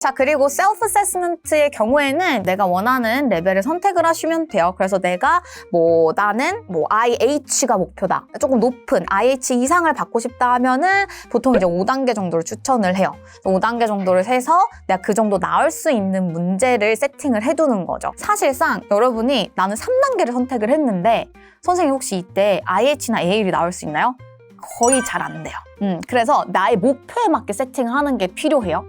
자, 그리고 셀프 어세스먼트의 경우에는 내가 원하는 레벨을 선택을 하시면 돼요. 그래서 내가 나는 IH가 목표다. 조금 높은 IH 이상을 받고 싶다 하면은 보통 이제 5단계 정도를 추천을 해요. 5단계 정도를 세서 내가 그 정도 나올 수 있는 문제를 세팅을 해두는 거죠. 사실상 여러분이 나는 3단계를 선택을 했는데 선생님 혹시 이때 IH나 AL이 나올 수 있나요? 거의 잘 안 돼요. 그래서 나의 목표에 맞게 세팅을 하는 게 필요해요.